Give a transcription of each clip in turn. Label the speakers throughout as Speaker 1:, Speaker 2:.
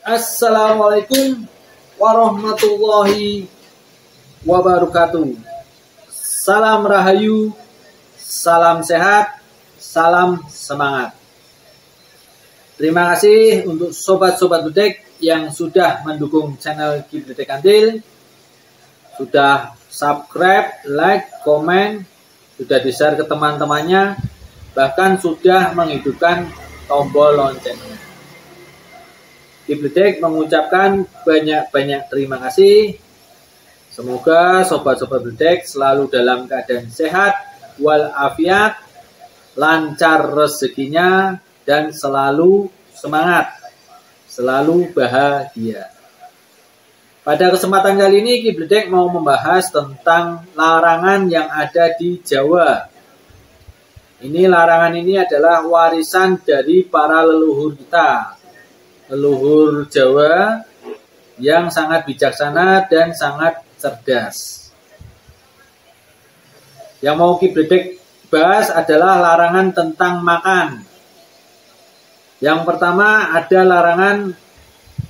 Speaker 1: Assalamualaikum warahmatullahi wabarakatuh. Salam rahayu, salam sehat, salam semangat. Terima kasih untuk sobat-sobat Bledek yang sudah mendukung channel Bledek Kantil, sudah subscribe, like, komen, sudah di-share ke teman-temannya, bahkan sudah menghidupkan tombol loncengnya. Bledek mengucapkan banyak-banyak terima kasih. Semoga sobat-sobat Bledek selalu dalam keadaan sehat walafiat, lancar rezekinya, dan selalu semangat, selalu bahagia. Pada kesempatan kali ini Bledek mau membahas tentang larangan yang ada di Jawa. Larangan ini adalah warisan dari para leluhur kita, leluhur Jawa yang sangat bijaksana dan sangat cerdas. Yang mau Bledek bahas adalah larangan tentang makan. Yang pertama ada larangan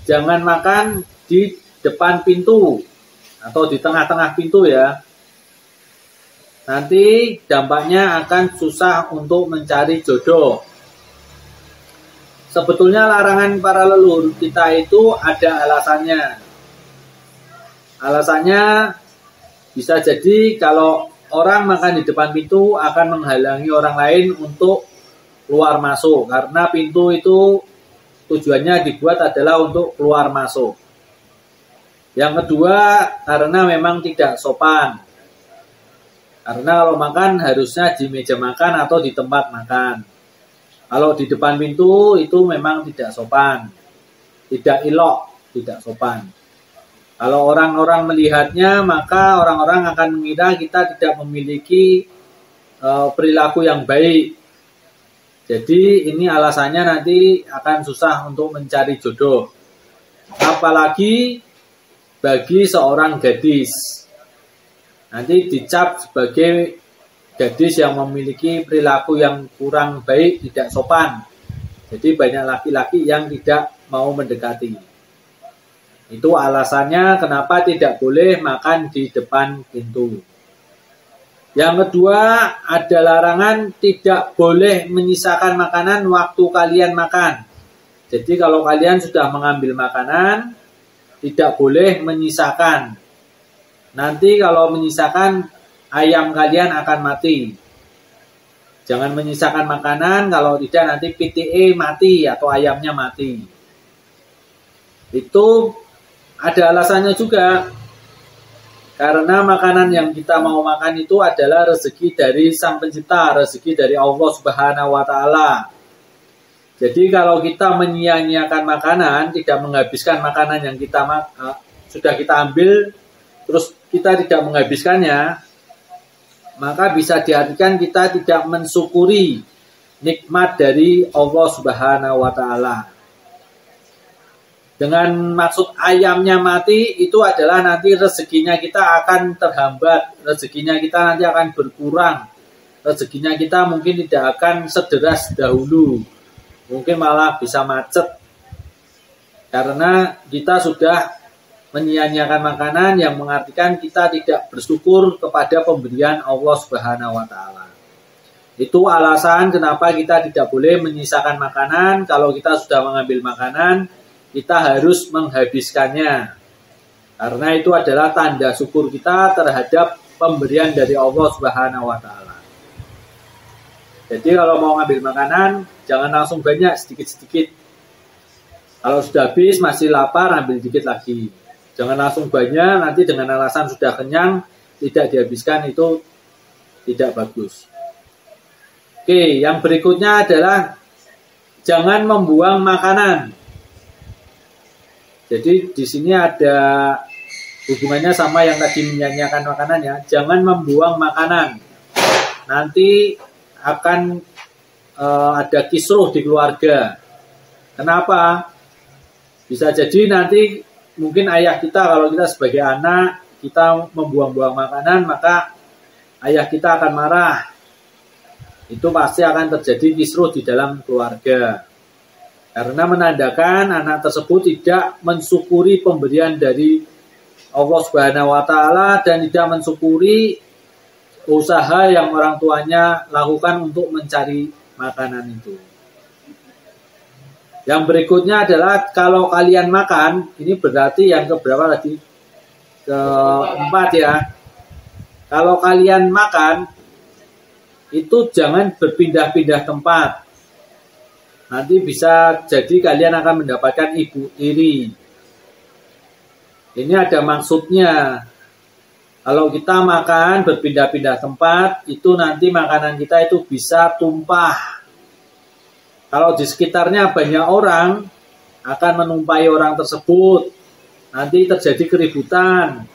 Speaker 1: jangan makan di depan pintu atau di tengah-tengah pintu ya. Nanti dampaknya akan susah untuk mencari jodoh. Sebetulnya larangan para leluhur kita itu ada alasannya. Alasannya bisa jadi kalau orang makan di depan pintu akan menghalangi orang lain untuk keluar masuk. Karena pintu itu tujuannya dibuat adalah untuk keluar masuk. Yang kedua, karena memang tidak sopan. Karena kalau makan harusnya di meja makan atau di tempat makan. Kalau di depan pintu itu memang tidak sopan, tidak elok, tidak sopan. Kalau orang-orang melihatnya, maka orang-orang akan mengira kita tidak memiliki perilaku yang baik. Jadi ini alasannya nanti akan susah untuk mencari jodoh. Apalagi bagi seorang gadis. Nanti dicap sebagai gadis yang memiliki perilaku yang kurang baik, tidak sopan. Jadi banyak laki-laki yang tidak mau mendekati. Itu alasannya kenapa tidak boleh makan di depan pintu. Yang kedua, ada larangan tidak boleh menyisakan makanan waktu kalian makan. Jadi kalau kalian sudah mengambil makanan, tidak boleh menyisakan. Nanti kalau menyisakan, ayam kalian akan mati. Jangan menyisakan makanan, kalau tidak nanti PTE mati atau ayamnya mati. Itu ada alasannya juga. Karena makanan yang kita mau makan itu adalah rezeki dari Sang Pencipta, rezeki dari Allah Subhanahu wa taala. Jadi kalau kita menyia-nyiakan makanan, tidak menghabiskan makanan yang sudah kita ambil, terus kita tidak menghabiskannya, maka bisa diartikan kita tidak mensyukuri nikmat dari Allah Subhanahu wa taala. Dengan maksud ayamnya mati itu adalah nanti rezekinya kita akan terhambat, rezekinya kita nanti akan berkurang, rezekinya kita mungkin tidak akan sederas dahulu, mungkin malah bisa macet karena kita sudah menyia-nyiakan makanan, yang mengartikan kita tidak bersyukur kepada pemberian Allah Subhanahu wa taala. Itu alasan kenapa kita tidak boleh menyisakan makanan. Kalau kita sudah mengambil makanan, kita harus menghabiskannya. Karena itu adalah tanda syukur kita terhadap pemberian dari Allah Subhanahu wa taala. Jadi kalau mau ngambil makanan, jangan langsung banyak, sedikit-sedikit. Kalau sudah habis masih lapar, ambil dikit lagi. Jangan langsung banyak, nanti dengan alasan sudah kenyang, tidak dihabiskan, itu tidak bagus. Oke, yang berikutnya adalah jangan membuang makanan. Jadi di sini ada hubungannya sama yang tadi menyanyiakan makanannya. Jangan membuang makanan. Nanti akan ada kisruh di keluarga. Kenapa? Bisa jadi nanti mungkin ayah kita, kalau kita sebagai anak, kita membuang-buang makanan, maka ayah kita akan marah. Itu pasti akan terjadi kisruh di dalam keluarga. Karena menandakan anak tersebut tidak mensyukuri pemberian dari Allah Subhanahu wa taala dan tidak mensyukuri usaha yang orang tuanya lakukan untuk mencari makanan itu. Yang berikutnya adalah kalau kalian makan, ini berarti yang keberapa tadi? Keempat ya. Kalau kalian makan itu jangan berpindah-pindah tempat. Nanti bisa jadi kalian akan mendapatkan ibu tiri. Ini ada maksudnya. Kalau kita makan berpindah-pindah tempat, itu nanti makanan kita itu bisa tumpah. Kalau di sekitarnya banyak orang, akan menumpai orang tersebut. Nanti terjadi keributan.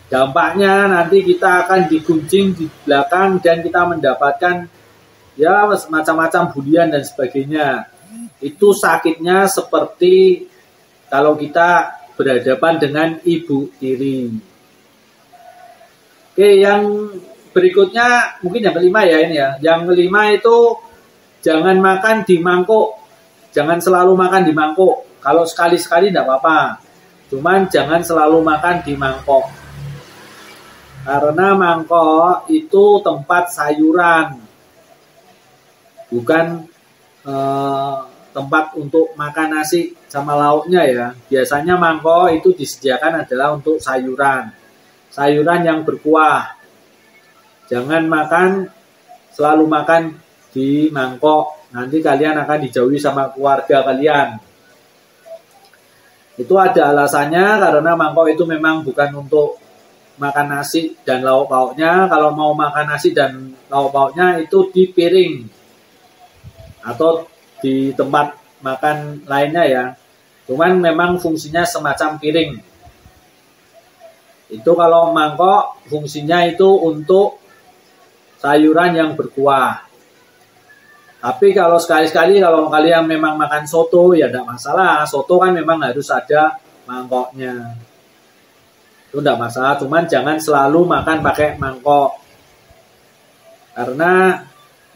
Speaker 1: Dampaknya nanti kita akan diguncing di belakang dan kita mendapatkan ya macam-macam bulian dan sebagainya. Itu sakitnya seperti kalau kita berhadapan dengan ibu tiri. Oke, yang berikutnya mungkin yang kelima ya ini ya. Yang kelima itu jangan makan di mangkuk. Jangan selalu makan di mangkuk. Kalau sekali-sekali tidak apa-apa. Cuman jangan selalu makan di mangkok. Karena mangkok itu tempat sayuran. Bukan tempat untuk makan nasi sama lauknya ya. Biasanya mangkok itu disediakan adalah untuk sayuran. Sayuran yang berkuah. Jangan selalu makan di mangkok. Nanti kalian akan dijauhi sama keluarga kalian. Itu ada alasannya karena mangkok itu memang bukan untuk makan nasi dan lauk pauknya. Kalau mau makan nasi dan lauk pauknya itu di piring atau di tempat makan lainnya ya. Cuman memang fungsinya semacam piring. Itu kalau mangkok fungsinya itu untuk sayuran yang berkuah. Tapi kalau sekali-sekali kalau kalian memang makan soto ya tidak masalah. Soto kan memang harus ada mangkoknya. Itu tidak masalah, cuman jangan selalu makan pakai mangkok. Karena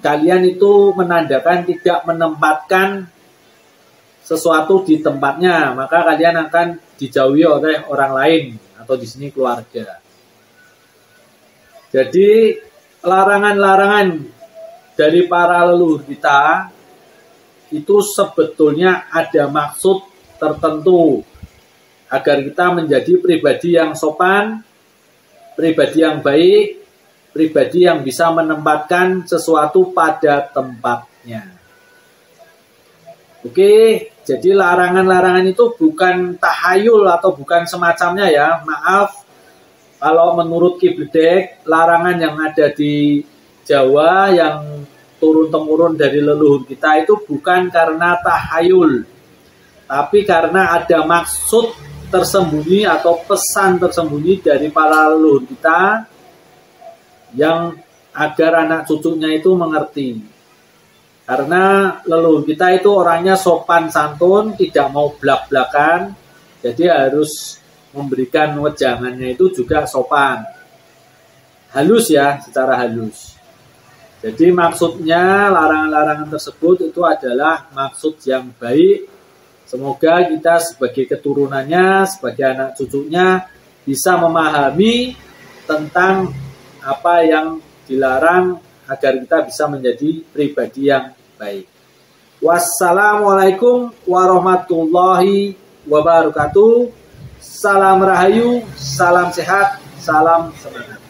Speaker 1: kalian itu menandakan tidak menempatkan sesuatu di tempatnya, maka kalian akan dijauhi oleh orang lain atau di sini keluarga. Jadi larangan-larangan dari para leluhur kita itu sebetulnya ada maksud tertentu agar kita menjadi pribadi yang sopan, pribadi yang baik, pribadi yang bisa menempatkan sesuatu pada tempatnya. Oke, jadi larangan-larangan itu bukan tahayul atau bukan semacamnya ya. Maaf, kalau menurut Ki Bledek, larangan yang ada di Jawa yang turun-temurun dari leluhur kita itu bukan karena tahayul, tapi karena ada maksud tersembunyi atau pesan tersembunyi dari para leluhur kita yang agar anak cucunya itu mengerti. Karena leluhur kita itu orangnya sopan santun, tidak mau blak-blakan, jadi harus memberikan wejangannya itu juga sopan. Halus ya, secara halus. Jadi maksudnya larangan-larangan tersebut itu adalah maksud yang baik. Semoga kita sebagai keturunannya, sebagai anak cucunya bisa memahami tentang apa yang dilarang agar kita bisa menjadi pribadi yang baik. Wassalamualaikum warahmatullahi wabarakatuh. Salam rahayu, salam sehat, salam semangat.